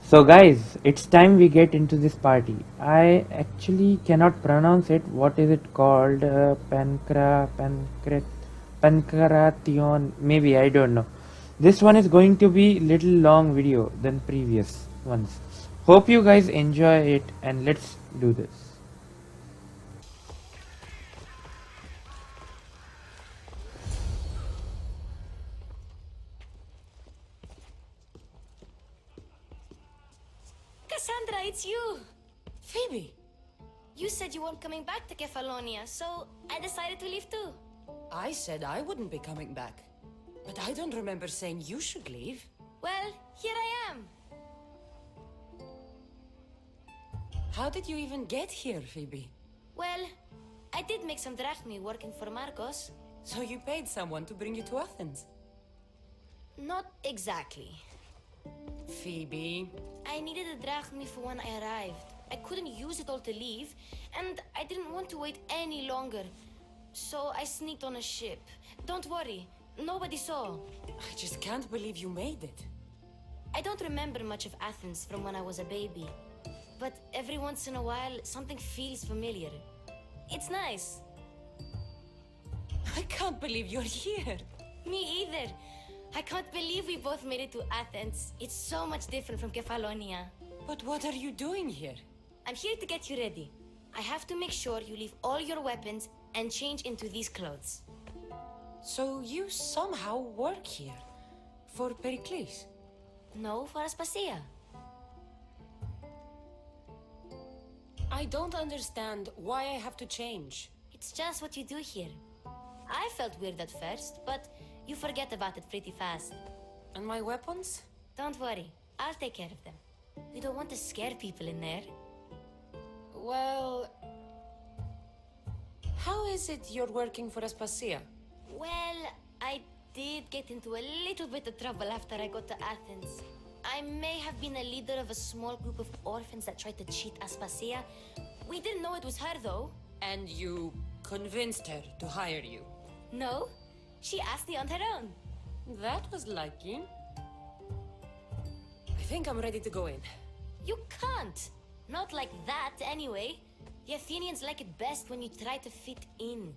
So guys, it's time we get into this party. I actually cannot pronounce it. What is it called? Pancration? Maybe, I don't know. This one is going to be little long video than previous ones. Hope you guys enjoy it and let's do this. Cassandra, it's you! Phoebe! You said you weren't coming back to Kefalonia, so I decided to leave too. I said I wouldn't be coming back. But I don't remember saying you should leave. Well, here I am. How did you even get here, Phoebe? Well, I did make some drachmi working for Marcos. So you paid someone to bring you to Athens? Not exactly. Phoebe... I needed a drachmi for when I arrived. I couldn't use it all to leave, and I didn't want to wait any longer. So I sneaked on a ship. Don't worry, nobody saw. I just can't believe you made it. I don't remember much of Athens from when I was a baby. But every once in a while, something feels familiar. It's nice. I can't believe you're here. Me either. I can't believe we both made it to Athens. It's so much different from Kefalonia. But what are you doing here? I'm here to get you ready. I have to make sure you leave all your weapons and change into these clothes. So you somehow work here? For Pericles? No, for Aspasia. I don't understand why I have to change. It's just what you do here. I felt weird at first, but you forget about it pretty fast. And my weapons? Don't worry, I'll take care of them. We don't want to scare people in there. Well... How is it you're working for Aspasia? Well, I did get into a little bit of trouble after I got to Athens. I may have been a leader of a small group of orphans that tried to cheat Aspasia. We didn't know it was her, though. And you convinced her to hire you? No, she asked me on her own. That was lucky. I think I'm ready to go in. You can't. Not like that, anyway. The Athenians like it best when you try to fit in.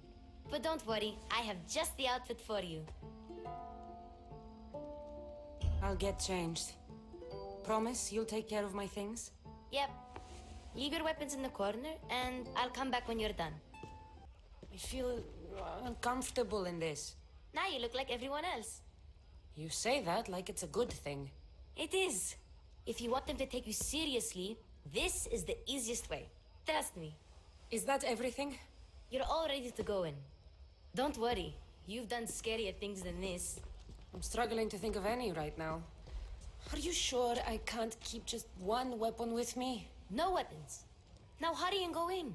But don't worry, I have just the outfit for you. I'll get changed. Promise you'll take care of my things? Yep. Leave your weapons in the corner, and I'll come back when you're done. I feel uncomfortable in this. Now you look like everyone else. You say that like it's a good thing. It is. If you want them to take you seriously, this is the easiest way. Trust me. Is that everything? You're all ready to go in. Don't worry. You've done scarier things than this. I'm struggling to think of any right now. Are you sure I can't keep just one weapon with me? No weapons. Now hurry and go in.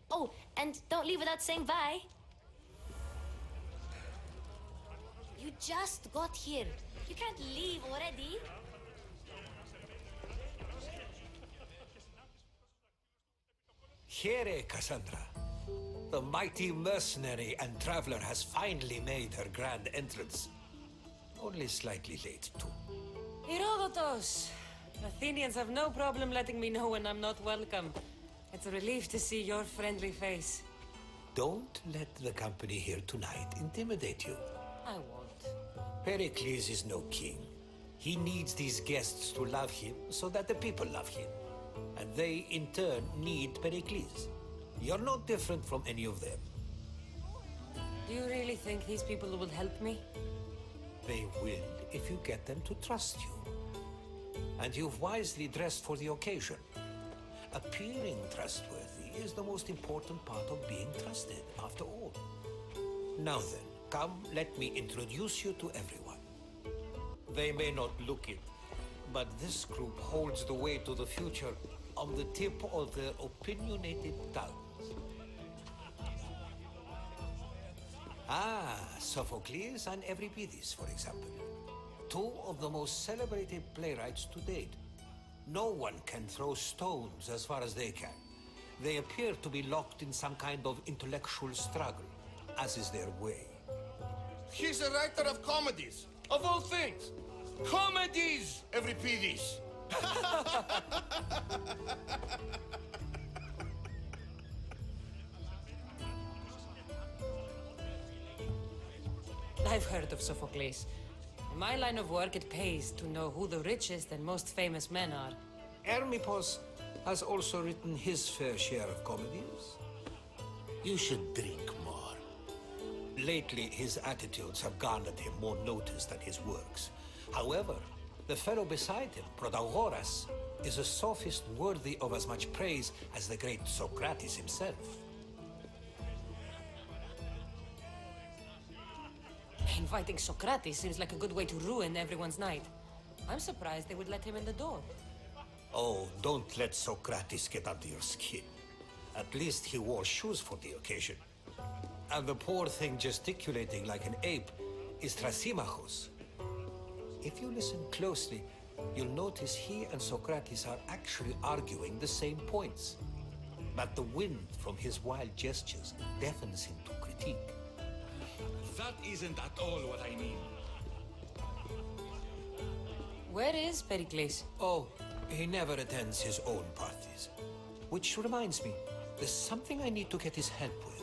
Oh, and don't leave without saying bye. You just got here. You can't leave already. Here, Cassandra. The mighty mercenary and traveler has finally made her grand entrance. Only slightly late, too. Herodotus! Athenians have no problem letting me know when I'm not welcome. It's a relief to see your friendly face. Don't let the company here tonight intimidate you. I won't. Pericles is no king. He needs these guests to love him so that the people love him. And they, in turn, need Pericles. You're not different from any of them. Do you really think these people will help me? They will if you get them to trust you. And you've wisely dressed for the occasion. Appearing trustworthy is the most important part of being trusted, after all. Now then, come, let me introduce you to everyone. They may not look it, but this group holds the way to the future on the tip of their opinionated tongues. Ah, Sophocles and Euripides, for example. Two of the most celebrated playwrights to date. No one can throw stones as far as they can. They appear to be locked in some kind of intellectual struggle, as is their way. He's a writer of comedies, of all things. Comedies, Euripides! I've heard of Sophocles. In my line of work, it pays to know who the richest and most famous men are. Hermippos has also written his fair share of comedies. You should drink more. Lately, his attitudes have garnered him more notice than his works. However, the fellow beside him, Protagoras, is a sophist worthy of as much praise as the great Socrates himself. Inviting Socrates seems like a good way to ruin everyone's night. I'm surprised they would let him in the door. Oh, don't let Socrates get under your skin. At least he wore shoes for the occasion. And the poor thing gesticulating like an ape is Thrasymachos. If you listen closely, you'll notice he and Socrates are actually arguing the same points. But the wind from his wild gestures deafens him to critique. That isn't at all what I mean. Where is Pericles? Oh, he never attends his own parties. Which reminds me, there's something I need to get his help with.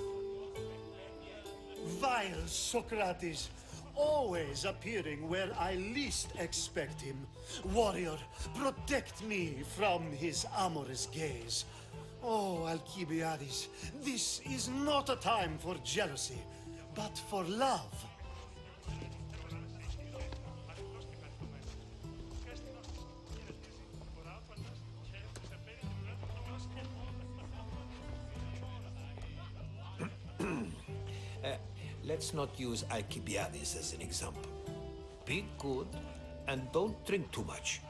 Vile Socrates, always appearing where I least expect him. Warrior, protect me from his amorous gaze. Oh, Alcibiades, this is not a time for jealousy, but for love. Let's not use Alcibiades as an example. Be good and don't drink too much.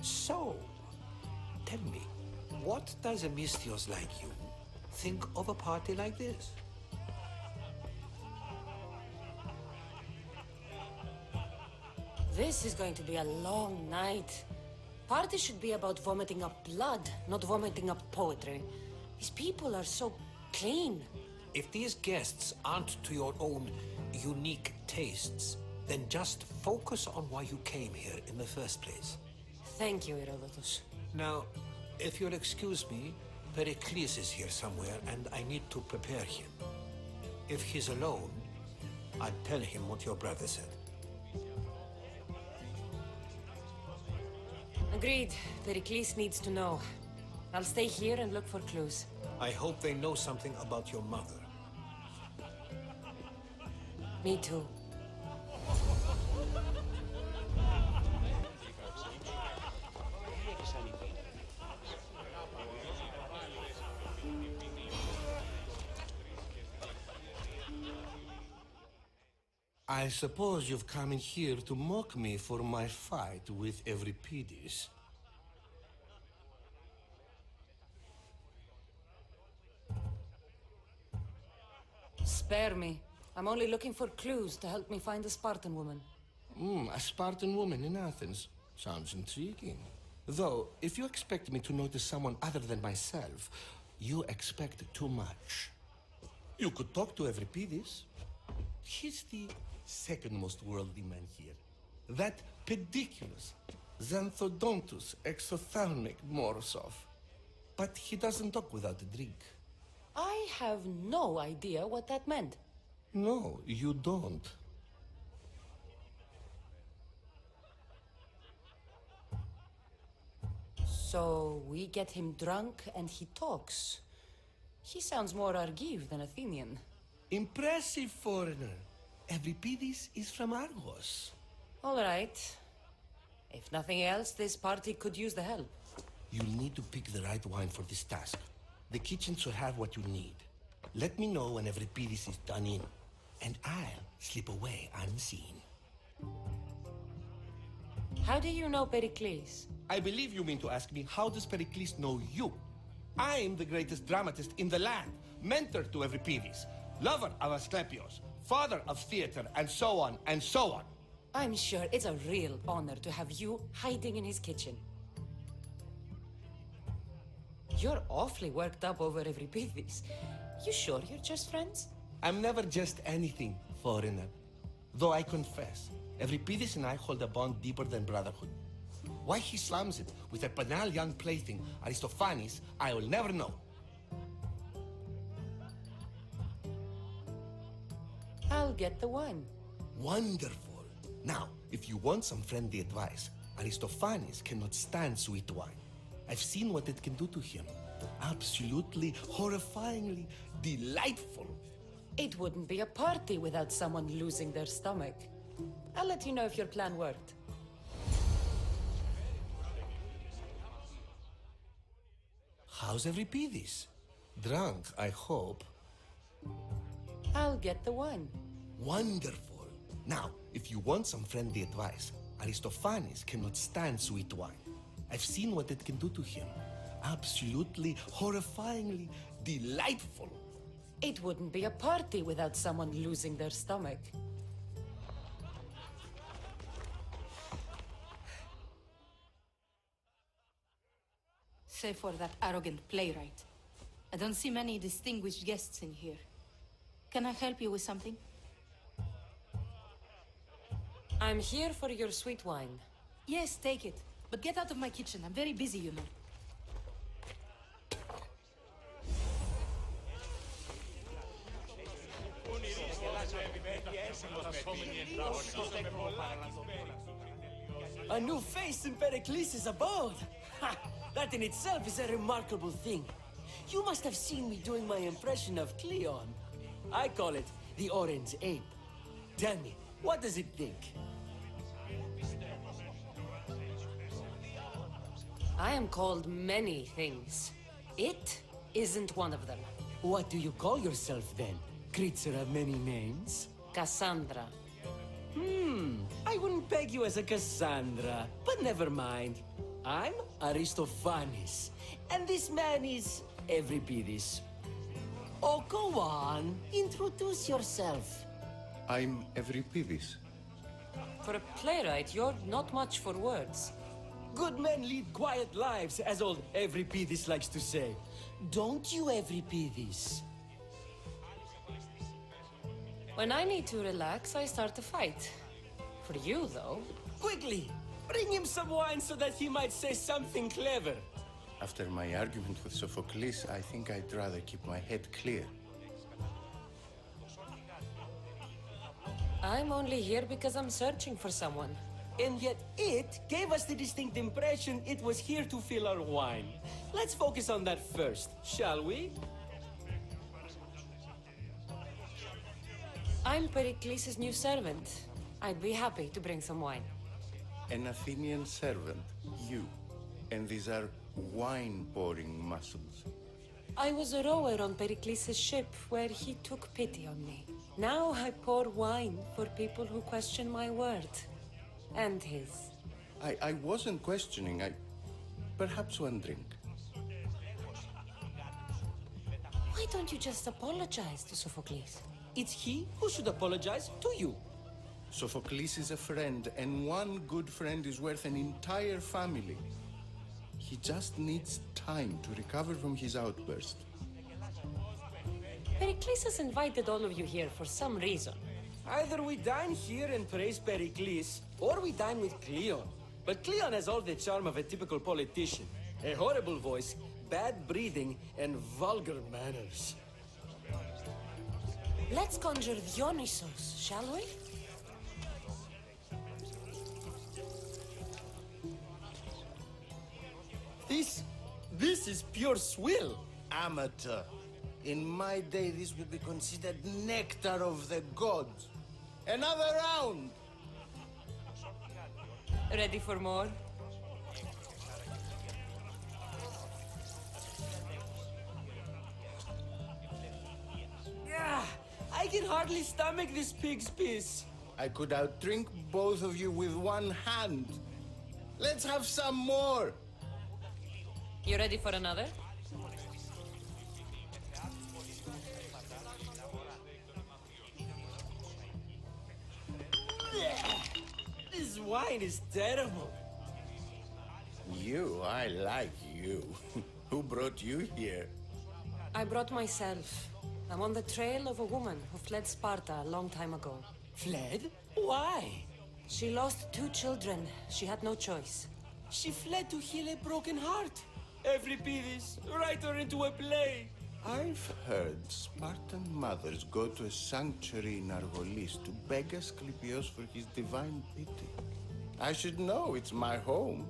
So, tell me, what does a Mystios like you think of a party like this? This is going to be a long night. Party should be about vomiting up blood, not vomiting up poetry. These people are so clean. If these guests aren't to your own unique tastes, then just focus on why you came here in the first place. Thank you, Herodotus. Now, if you'll excuse me, Pericles is here somewhere and I need to prepare him. If he's alone, I'll tell him what your brother said. Agreed. Pericles needs to know. I'll stay here and look for clues. I hope they know something about your mother. Me too. I suppose you've come in here to mock me for my fight with Euripides. Spare me. I'm only looking for clues to help me find a Spartan woman. A Spartan woman in Athens. Sounds intriguing. Though, if you expect me to notice someone other than myself, you expect too much. You could talk to Euripides. He's the second most worldly man here. That pediculous, xanthodontus, exophthalmic Morosov. But he doesn't talk without a drink. I have no idea what that meant. No, you don't. So we get him drunk and he talks. He sounds more Argive than Athenian. Impressive foreigner. Euripides is from Argos. All right. If nothing else, this party could use the help. You'll need to pick the right wine for this task. The kitchen should have what you need. Let me know when Euripides is done in, and I'll slip away unseen. How do you know Pericles? I believe you mean to ask me, how does Pericles know you? I'm the greatest dramatist in the land, mentor to Euripides, lover of Asclepios, father of theater, and so on, and so on. I'm sure it's a real honor to have you hiding in his kitchen. You're awfully worked up over Euripides. You sure you're just friends? I'm never just anything, foreigner. Though I confess, Euripides and I hold a bond deeper than brotherhood. Why he slams it with a banal young plaything, Aristophanes, I will never know. I'll get the wine. Wonderful. Now, if you want some friendly advice, Aristophanes cannot stand sweet wine. I've seen what it can do to him. Absolutely, horrifyingly delightful. It wouldn't be a party without someone losing their stomach. I'll let you know if your plan worked. How's Euripides? Drunk, I hope. I'll get the wine. Wonderful. Now, if you want some friendly advice, Aristophanes cannot stand sweet wine. I've seen what it can do to him. Absolutely, horrifyingly delightful. It wouldn't be a party without someone losing their stomach. Save for that arrogant playwright. I don't see many distinguished guests in here. Can I help you with something? I'm here for your sweet wine. Yes, take it. But get out of my kitchen. I'm very busy, you know. A new face in Pericles' abode! Ha! That in itself is a remarkable thing. You must have seen me doing my impression of Cleon. I call it the Orange Ape. Tell me, what does it think? I am called many things. It isn't one of them. What do you call yourself then? Creature of many names? Cassandra. I wouldn't peg you as a Cassandra, but never mind. I'm Aristophanes, and this man is Euripides. Oh, go on. Introduce yourself. I'm Euripides. For a playwright, you're not much for words. Good men lead quiet lives, as old Euripides likes to say. Don't you, Euripides? When I need to relax, I start a fight. For you, though. Quickly, bring him some wine so that he might say something clever. After my argument with Sophocles, I think I'd rather keep my head clear. I'm only here because I'm searching for someone. And yet it gave us the distinct impression it was here to fill our wine. Let's focus on that first, shall we? I'm Pericles' new servant. I'd be happy to bring some wine. An Athenian servant, you. And these are wine-pouring muscles. I was a rower on Pericles' ship where he took pity on me. Now I pour wine for people who question my word. And his. I wasn't questioning, Perhaps one drink. Why don't you just apologize to Sophocles? It's he who should apologize to you. Sophocles is a friend, and one good friend is worth an entire family. He just needs time to recover from his outburst. Pericles has invited all of you here for some reason. Either we dine here and praise Pericles, or we dine with Cleon. But Cleon has all the charm of a typical politician. A horrible voice, bad breathing, and vulgar manners. Let's conjure Dionysos, shall we? This is pure swill. Amateur. In my day, this would be considered nectar of the gods. Another round! Ready for more? I can hardly stomach this pig's piss. I could outdrink both of you with one hand. Let's have some more! You ready for another? This wine is terrible. I like you. Who brought you here? I brought myself. I'm on the trail of a woman who fled Sparta a long time ago. Fled? Why? She lost 2 children. She had no choice. She fled to heal a broken heart. Euripides, write her into a play. I've heard Spartan mothers go to a sanctuary in Argolis to beg Asclepios for his divine pity. I should know, it's my home.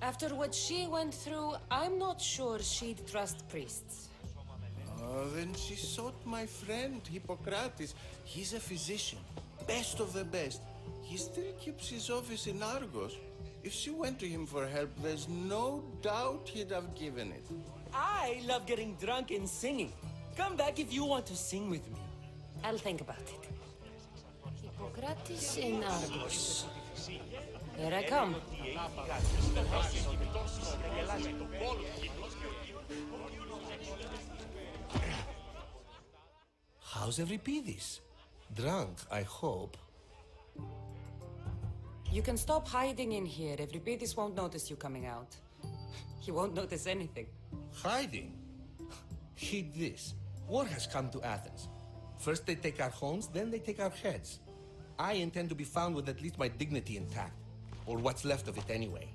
After what she went through, I'm not sure she'd trust priests. Oh, then she sought my friend, Hippocrates. He's a physician, best of the best. He still keeps his office in Argos. If she went to him for help, there's no doubt he'd have given it. I love getting drunk and singing. Come back if you want to sing with me. I'll think about it. Hippocrates in Argos. Here I come. How's Euripides? Drunk, I hope. You can stop hiding in here. Euripides won't notice you coming out. He won't notice anything. Hiding? Heed this. War has come to Athens. First they take our homes, then they take our heads. I intend to be found with at least my dignity intact. Or what's left of it anyway.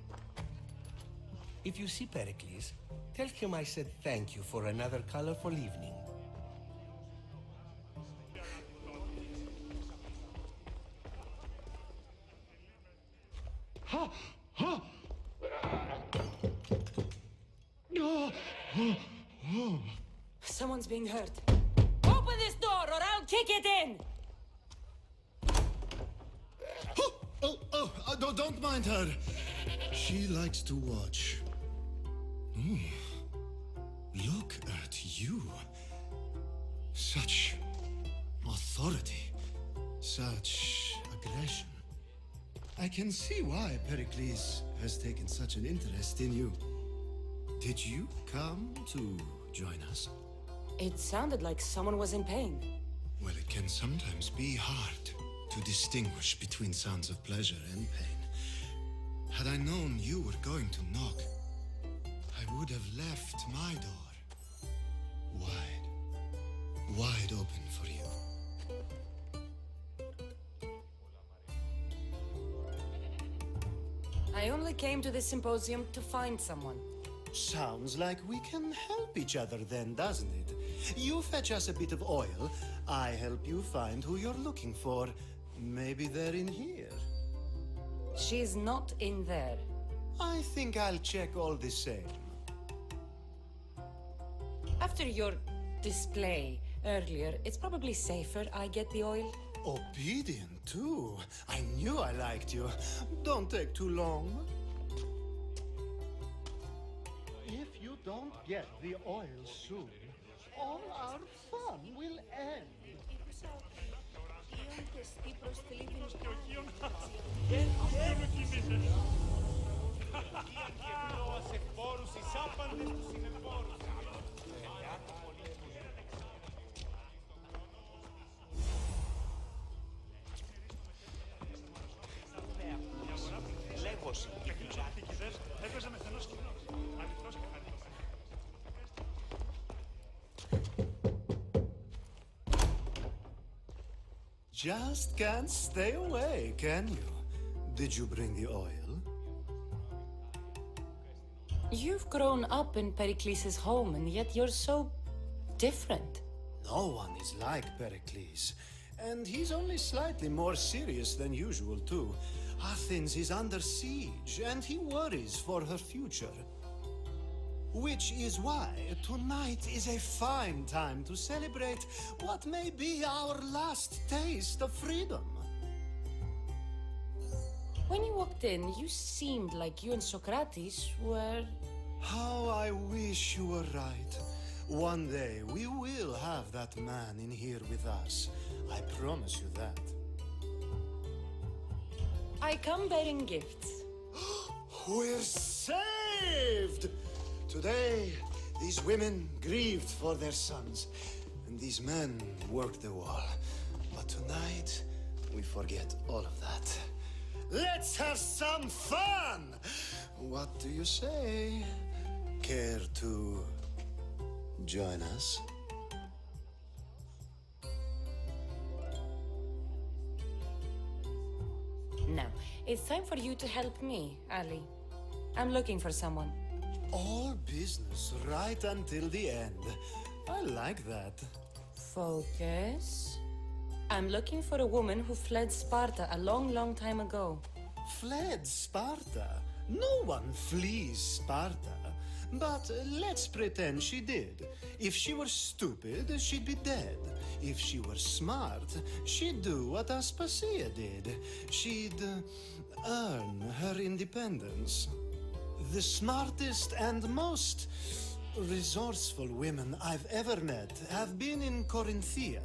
If you see Pericles, tell him I said thank you for another colorful evening. Someone's being hurt. Open this door or I'll kick it in! Don't mind her. She likes to watch. Look at you. Such authority. Such aggression. I can see why Pericles has taken such an interest in you. Did you come to join us? It sounded like someone was in pain. Well, it can sometimes be hard to distinguish between sounds of pleasure and pain. Had I known you were going to knock, I would have left my door wide open for you. I only came to this symposium to find someone. Sounds like we can help each other then, doesn't it? You fetch us a bit of oil, I help you find who you're looking for. Maybe they're in here. She's not in there. I think I'll check all the same. After your display earlier, it's probably safer I get the oil. Obedient, too. I knew I liked you. Don't take too long. If you don't get the oil soon, all our fun will end. Just can't stay away, can you? Did you bring the oil? You've grown up in Pericles' home, and yet you're so different. No one is like Pericles. And he's only slightly more serious than usual, too. Athens is under siege, and he worries for her future. Which is why tonight is a fine time to celebrate what may be our last taste of freedom. When you walked in, you seemed like you and Socrates were... How I wish you were right. One day we will have that man in here with us. I promise you that. I come bearing gifts. We're saved! Today, these women grieved for their sons, and these men worked the wall. But tonight, we forget all of that. Let's have some fun! What do you say? Care to join us? Now, it's time for you to help me, Ali. I'm looking for someone. All business right until the end. I like that. Focus. I'm looking for a woman who fled Sparta a long, long time ago. Fled Sparta? No one flees Sparta. But let's pretend she did. If she were stupid, she'd be dead. If she were smart, she'd do what Aspasia did. She'd earn her independence. The smartest and most resourceful women I've ever met have been in Corinthia.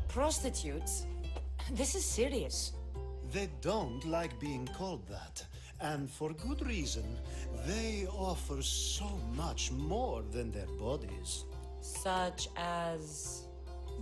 Prostitutes? This is serious. They don't like being called that, and for good reason. They offer so much more than their bodies. Such as...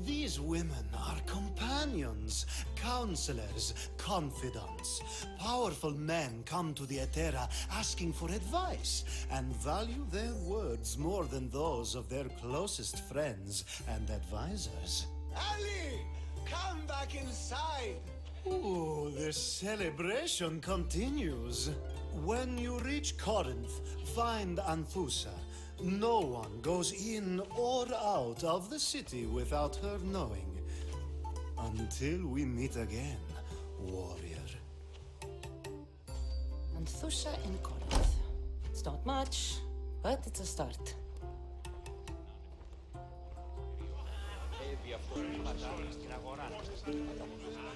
These women are companions, counselors, confidants. Powerful men come to the Etera asking for advice and value their words more than those of their closest friends and advisors. Ali! Come back inside! Ooh, the celebration continues. When you reach Corinth, find Anthusa. No one goes in or out of the city without her knowing. Until we meet again, warrior. Anthusa in Corinth. It's not much, but it's a start.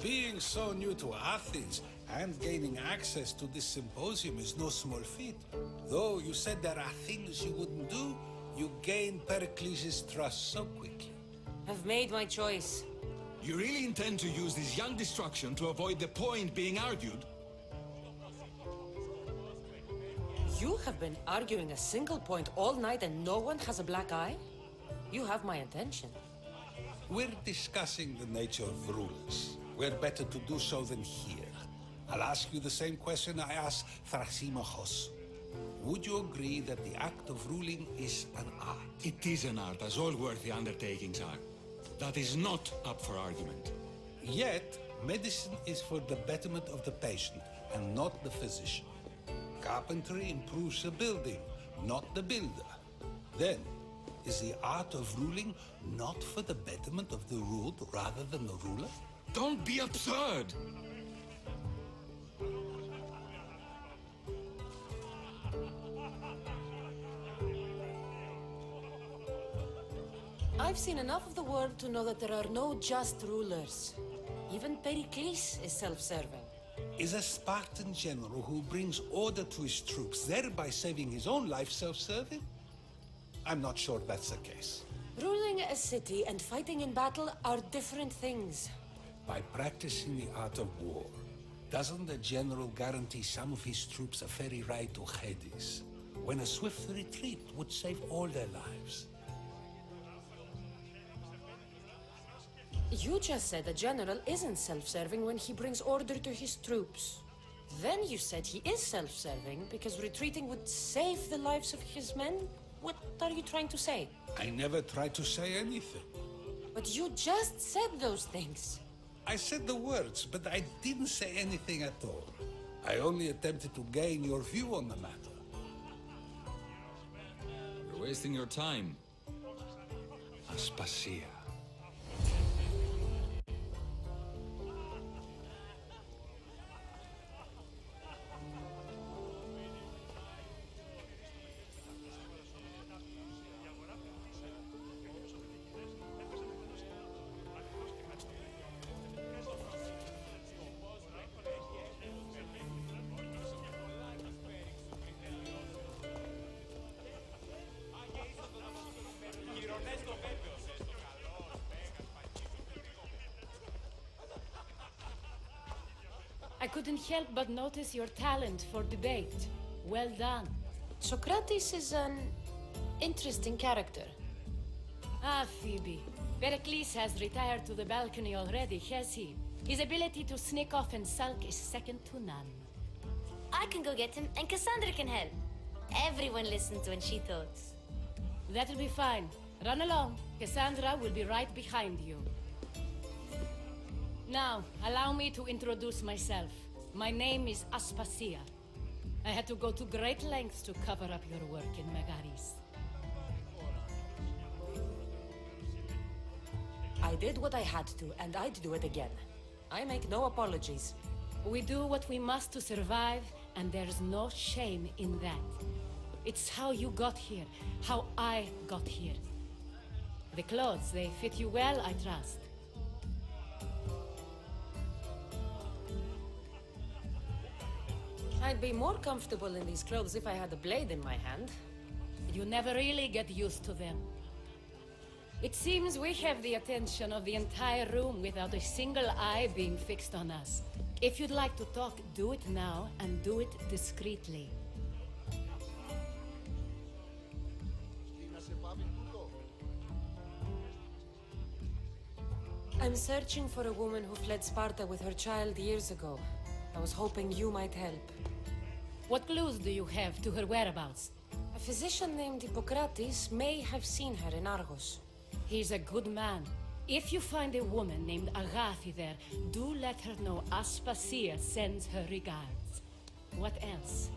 Being so new to Athens and gaining access to this symposium is no small feat. Though you said there are things you wouldn't do, you gained Pericles' trust so quickly. I've made my choice. You really intend to use this young destruction to avoid the point being argued? You have been arguing a single point all night and no one has a black eye? You have my attention. We're discussing the nature of rulers. Where better to do so than here? I'll ask you the same question I asked Thrasymachos. Would you agree that the act of ruling is an art? It is an art, as all worthy undertakings are. That is not up for argument. Yet, medicine is for the betterment of the patient and not the physician. Carpentry improves a building, not the builder. Then, is the art of ruling not for the betterment of the ruled rather than the ruler? Don't be absurd! I've seen enough of the world to know that there are no just rulers. Even Pericles is self-serving. Is a Spartan general who brings order to his troops, thereby saving his own life, self-serving? I'm not sure that's the case. Ruling a city and fighting in battle are different things. By practicing the art of war, doesn't the general guarantee some of his troops a ferry ride to Hades, when a swift retreat would save all their lives? You just said a general isn't self-serving when he brings order to his troops. Then you said he is self-serving because retreating would save the lives of his men? What are you trying to say? I never tried to say anything. But you just said those things. I said the words, but I didn't say anything at all. I only attempted to gain your view on the matter. You're wasting your time. Aspasia. I couldn't help but notice your talent for debate. Well done. Socrates is an interesting character. Ah, Phoebe. Pericles has retired to the balcony already, has he? His ability to sneak off and sulk is second to none. I can go get him, and Cassandra can help. Everyone listens when she talks. That'll be fine. Run along. Cassandra will be right behind you. Now, allow me to introduce myself. My name is Aspasia. I had to go to great lengths to cover up your work in Megaris. I did what I had to, and I'd do it again. I make no apologies. We do what we must to survive, and there's no shame in that. It's how you got here, how I got here. The clothes, they fit you well, I trust. I'd be more comfortable in these clothes if I had a blade in my hand. You never really get used to them. It seems we have the attention of the entire room without a single eye being fixed on us. If you'd like to talk, do it now, and do it discreetly. I'm searching for a woman who fled Sparta with her child years ago. I was hoping you might help. What clues do you have to her whereabouts? A physician named Hippocrates may have seen her in Argos. He's a good man. If you find a woman named Agathi there, do let her know Aspasia sends her regards. What else?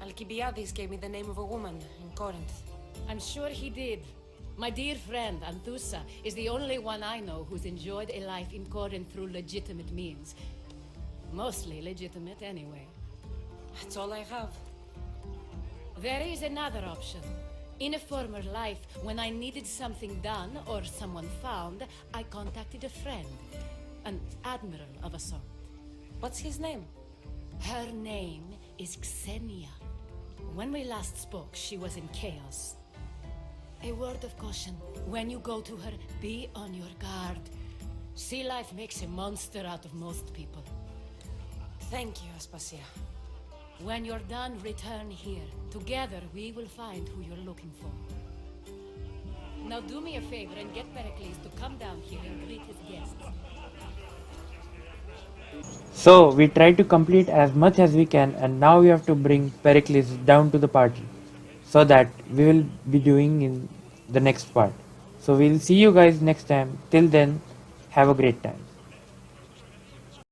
Alcibiades gave me the name of a woman in Corinth. I'm sure he did. My dear friend, Anthusa, is the only one I know who's enjoyed a life in Corinth through legitimate means. Mostly legitimate, anyway. That's all I have. There is another option. In a former life, when I needed something done or someone found, I contacted a friend. An admiral of a sort. What's his name? Her name is Xenia. When we last spoke, she was in chaos. A word of caution. When you go to her, be on your guard. Sea life makes a monster out of most people. Thank you, Aspasia. When you're done, return here. Together, we will find who you're looking for. Now do me a favor and get Pericles to come down here and greet his guests. So we try to complete as much as we can, and now we have to bring Pericles down to the party, so that we will be doing in the next part. So we'll see you guys next time. Till then, have a great time.